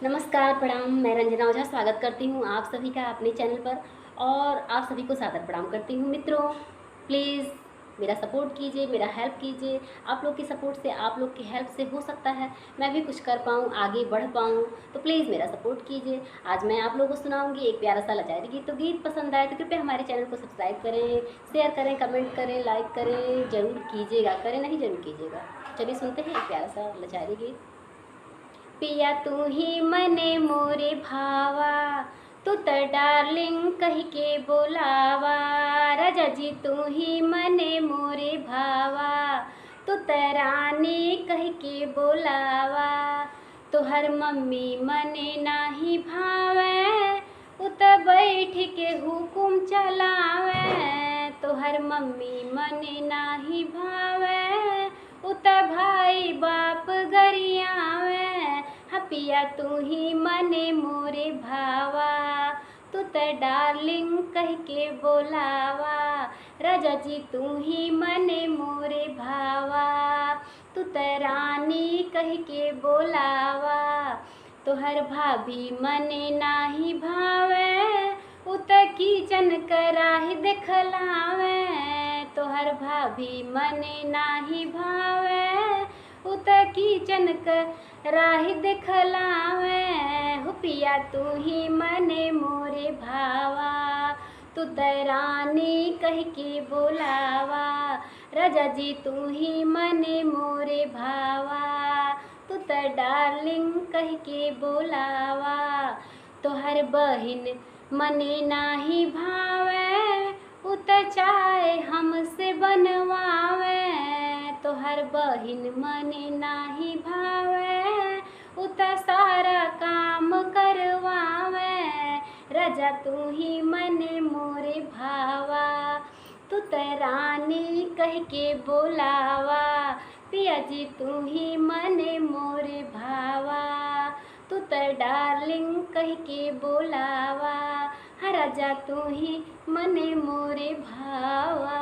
नमस्कार, प्रणाम। मैं रंजना ओझा स्वागत करती हूँ आप सभी का अपने चैनल पर और आप सभी को सादर प्रणाम करती हूँ। मित्रों, प्लीज़ मेरा सपोर्ट कीजिए, मेरा हेल्प कीजिए। आप लोग की सपोर्ट से, आप लोग की हेल्प से हो सकता है मैं भी कुछ कर पाऊँ, आगे बढ़ पाऊँ। तो प्लीज़ मेरा सपोर्ट कीजिए। आज मैं आप लोगों को सुनाऊँगी एक प्यारा सा लाचारी गीत। तो गीत पसंद आए तो कृपया हमारे चैनल को सब्सक्राइब करें, शेयर करें, कमेंट करें, लाइक करें, ज़रूर कीजिएगा। करें नहीं, ज़रूर कीजिएगा। चलिए सुनते हैं एक प्यारा सा लाचारी गीत। पिया तू ही मने मोरे भावा, तू त डार्लिंग कही के बोलावा। राजा जी तू ही मने मोरे भावा, तू त रानी कही के बोलावा। तोहर मम्मी मने नाही भावे, उ त बैठ के हुकुम चलावे। तोहर मम्मी मने नाही भावे, उ त भाई बाप गरियावे। पिया तू ही मने मोरे भावा, तू त डार्लिंग कह के बोलावा। राजा जी तू ही मने मोरे भावा, तू त रानी कह के बोलावा। तोहर भाभी मने नाही भावे, उ त किचन कराही देखलावे। तोहर भाभी मने नाही भावे, उ त किचन कराही देखलावे। हो पिया तू ही मने मोरे भावा, तू त रानी कह के बोलावा। राजा जी तू ही मने मोरे भावा, तू त डार्लिंग कह के बोलावा। तोहर बहिन मने नाही भावे, उ त चाय हमसे बनवावे। तोहर बहिन मने नाही भावे, उ त सारा काम करवावे। राजा तू ही मने मोरे भावा, तू त रानी कह के बोलावा। पिया जी तू ही मने मोरे भावा, तू त डार्लिंग कह के बोलावा। हाँ राजा तू ही मने मोरे भावा।